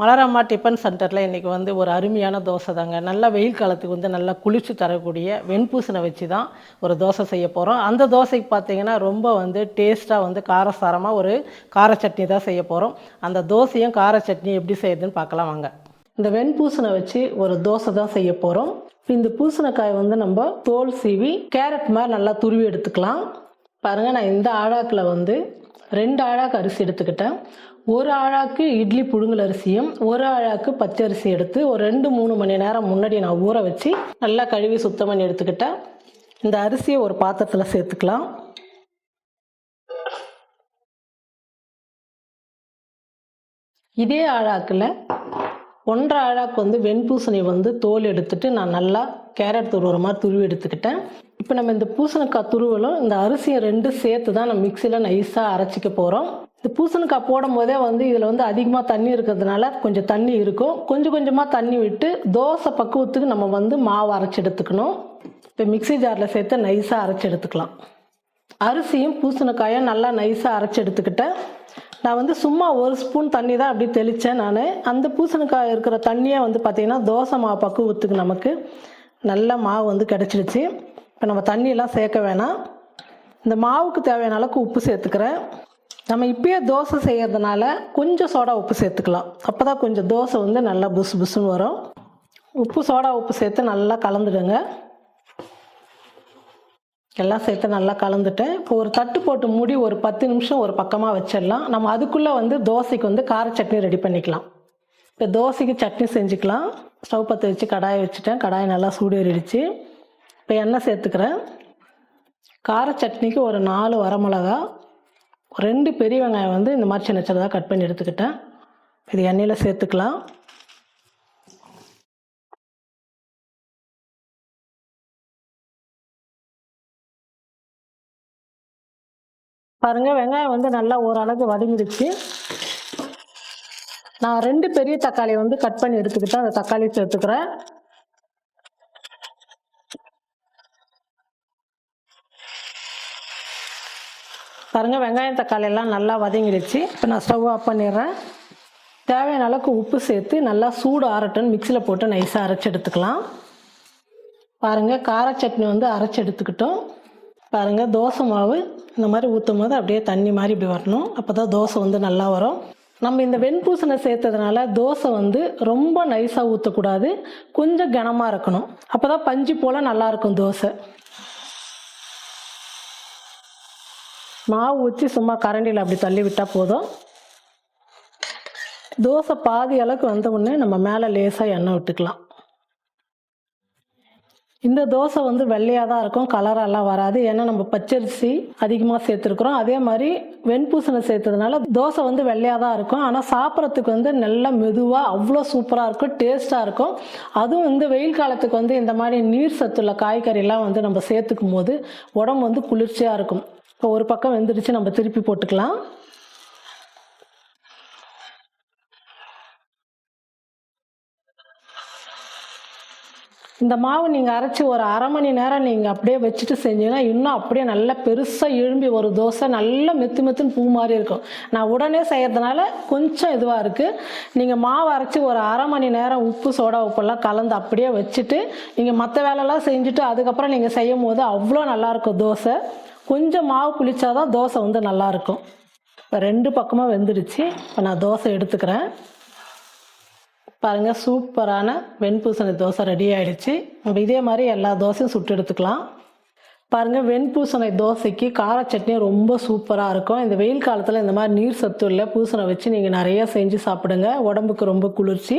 மலரம்மா tiffin சென்டரில் இன்றைக்கி வந்து ஒரு அருமையான தோசை தாங்க. நல்லா வெயில் காலத்துக்கு வந்து நல்லா குளிர்ச்சி தரக்கூடிய வெண்பூசணை வச்சு தான் ஒரு தோசை செய்ய போகிறோம். அந்த தோசைக்கு பார்த்திங்கன்னா ரொம்ப வந்து டேஸ்ட்டாக வந்து காரசாரமாக ஒரு கார சட்னி தான் செய்ய போகிறோம். அந்த தோசையும் கார சட்னி எப்படி செய்யுதுன்னு பார்க்கலாம் வாங்க. இந்த வெண்பூசணை வச்சு ஒரு தோசை தான் செய்ய போகிறோம். இந்த பூசணிக்காய் வந்து நம்ம தோல் சீவி கேரட் மாதிரி நல்லா துருவி எடுத்துக்கலாம். பாருங்கள், நான் இந்த ஆழாக்கில் வந்து 2 ஆழாக்கு அரிசி எடுத்துக்கிட்டேன். 1 ஆழாக்கு இட்லி புழுங்கல் அரிசியும் 1 ஆழாக்கு பச்சரிசி எடுத்து ஒரு 2-3 மணி நேரம் முன்னாடி நான் ஊற வச்சு நல்லா கழுவி சுத்தம் பண்ணி எடுத்துக்கிட்டேன். இந்த அரிசியை ஒரு பாத்திரத்தில் சேர்த்துக்கலாம். இதே ஆழாக்கில் 1.5 ஆழாக்கு வந்து வெண்பூசணி வந்து தோல் எடுத்துட்டு நான் நல்லா கேரட் துருவுற மாதிரி துருவி எடுத்துக்கிட்டேன். இப்போ நம்ம இந்த பூசணிக்காய் துருவலும் இந்த அரிசியை 2 சேர்த்து தான் நம்ம மிக்சியில் நைஸாக அரைச்சிக்க போகிறோம். இந்த பூசணிக்காய் போடும் போதே வந்து இதில் வந்து அதிகமாக தண்ணி இருக்கிறதுனால கொஞ்சம் தண்ணி இருக்கும். கொஞ்சம் கொஞ்சமாக தண்ணி விட்டு தோசை பக்குவத்துக்கு நம்ம வந்து மாவு அரைச்சி எடுத்துக்கணும். இப்போ மிக்சி ஜாரில் சேர்த்து நைஸாக அரைச்சி எடுத்துக்கலாம். அரிசியும் பூசணிக்காயும் நல்லா நைஸாக அரைச்சி எடுத்துக்கிட்டேன். நான் வந்து சும்மா 1 ஸ்பூன் தண்ணி தான் அப்படி தெளித்தேன். நான் அந்த பூசணிக்காய் இருக்கிற தண்ணியை வந்து பார்த்திங்கன்னா தோசை மாவு பக்குவத்துக்கு நமக்கு நல்ல மாவு வந்து கிடச்சிடுச்சு. இப்போ நம்ம தண்ணியெல்லாம் சேர்க்க வேணாம். இந்த மாவுக்கு தேவையான அளவுக்கு உப்பு சேர்த்துக்கிறேன். நம்ம இப்பயே தோசை செய்கிறதுனால கொஞ்சம் சோடா உப்பு சேர்த்துக்கலாம். அப்போ தான் கொஞ்சம் தோசை வந்து நல்லா புசு புசுன்னு வரும். சோடா உப்பு சேர்த்து நல்லா கலந்துடுங்க. எல்லாம் சேர்த்து நல்லா கலந்துட்டேன். இப்போ ஒரு தட்டு போட்டு மூடி ஒரு 10 நிமிஷம் ஒரு பக்கமாக வச்சிடலாம். நம்ம அதுக்குள்ளே வந்து தோசைக்கு வந்து கார சட்னி ரெடி பண்ணிக்கலாம். இப்போ தோசைக்கு சட்னி செஞ்சுக்கலாம். ஸ்டவ் பற்ற வச்சு கடாயை வச்சுட்டேன். கடாயை நல்லா சூடு ஏறிடுச்சு. இப்போ எண்ணெய் சேர்த்துக்கிறேன். கார சட்னிக்கு ஒரு 4 வரமிளகா, 2 பெரிய வெங்காயம் வந்து இந்த மாதிரி சின்ன சின்னதாக கட் பண்ணி எடுத்துக்கிட்டேன். இது எண்ணெயில் சேர்த்துக்கலாம். பாருங்கள், வெங்காயம் வந்து நல்லா ஓரளவுக்கு வதங்கிடுச்சு. நான் 2 பெரிய தக்காளி வந்து கட் பண்ணி எடுத்துக்கிட்டேன். அந்த தக்காளி சேர்த்துக்கிறேன். பாருங்கள், வெங்காயம் தக்காளி எல்லாம் நல்லா வதங்கிடுச்சு. இப்போ நான் ஸ்டவ் ஆஃப் பண்ணிடுறேன். தேவையான அளவுக்கு உப்பு சேர்த்து நல்லா சூடு ஆறட்டுன்னு மிக்சியில் போட்டு நைஸாக அரைச்சி எடுத்துக்கலாம். பாருங்கள், கார சட்னி வந்து அரைச்சி எடுத்துக்கிட்டோம். பாருங்கள், தோசை மாவு இந்த மாதிரி ஊற்றும் போது அப்படியே தண்ணி மாதிரி இப்படி வரணும். அப்போ தான் தோசை வந்து நல்லா வரும். நம்ம இந்த வெண்பூசணை சேர்த்ததுனால தோசை வந்து ரொம்ப நைஸாக ஊற்றக்கூடாது, கொஞ்சம் கனமாக இருக்கணும். அப்போ தான் பஞ்சு போல் நல்லாயிருக்கும் தோசை. மாவு ஊற்றி சும்மா கரண்டியில் அப்படி தள்ளி விட்டால் போதும். தோசை பாதி அளவுக்கு வந்த உடனே நம்ம மேலே லேசாக எண்ணெய் விட்டுக்கலாம். இந்த தோசை வந்து வெள்ளையாக தான் இருக்கும், கலரெல்லாம் வராது. ஏன்னா நம்ம பச்சரிசி அதிகமாக சேர்த்துருக்குறோம். அதே மாதிரி வெண்பூசணை சேர்த்ததுனால தோசை வந்து வெள்ளையாக தான் இருக்கும். ஆனால் சாப்பிட்றதுக்கு வந்து நல்லா மெதுவாக அவ்வளோ சூப்பராக இருக்கும், டேஸ்ட்டாக இருக்கும். அதுவும் இந்த வெயில் காலத்துக்கு வந்து இந்த மாதிரி நீர் சத்துள்ள காய்கறிலாம் வந்து நம்ம சேர்த்துக்கும் போது உடம்பு வந்து குளிர்ச்சியாக இருக்கும். இப்போ ஒரு பக்கம் வெந்துடுச்சு, நம்ம திருப்பி போட்டுக்கலாம். இந்த மாவு நீங்கள் அரைச்சி ஒரு 1/2 மணி நேரம் நீங்கள் அப்படியே வச்சுட்டு செஞ்சீங்கன்னா இன்னும் அப்படியே நல்லா பெருசாக எழும்பி ஒரு தோசை நல்லா மெத்துன்னு பூ மாதிரி இருக்கும். நான் உடனே செய்கிறதுனால கொஞ்சம் இதுவாக இருக்குது. நீங்கள் மாவு அரைச்சி ஒரு 1/2 மணி நேரம் சோடா உப்பெல்லாம் கலந்து அப்படியே வச்சுட்டு நீங்கள் மற்ற வேலைலாம் செஞ்சுட்டு அதுக்கப்புறம் நீங்கள் செய்யும் போது அவ்வளோ நல்லாயிருக்கும் தோசை. கொஞ்சம் மாவு புளிச்சாதான் தோசை வந்து நல்லாயிருக்கும். இப்போ 2 பக்கமாக வெந்துடுச்சு. இப்போ நான் தோசை எடுத்துக்கிறேன். பாருங்கள், சூப்பரான வெண்பூசணி தோசை ரெடி ஆகிடுச்சு. நம்ம இதே மாதிரி எல்லா தோசையும் சுட்டு எடுத்துக்கலாம். பாருங்கள், வெண்பூசணி தோசைக்கு கார சட்னி ரொம்ப சூப்பராக இருக்கும். இந்த வெயில் காலத்தில் இந்த மாதிரி நீர் சத்து உள்ள பூசணை வச்சு நீங்கள் நிறையா செஞ்சு சாப்பிடுங்க. உடம்புக்கு ரொம்ப குளிர்ச்சி.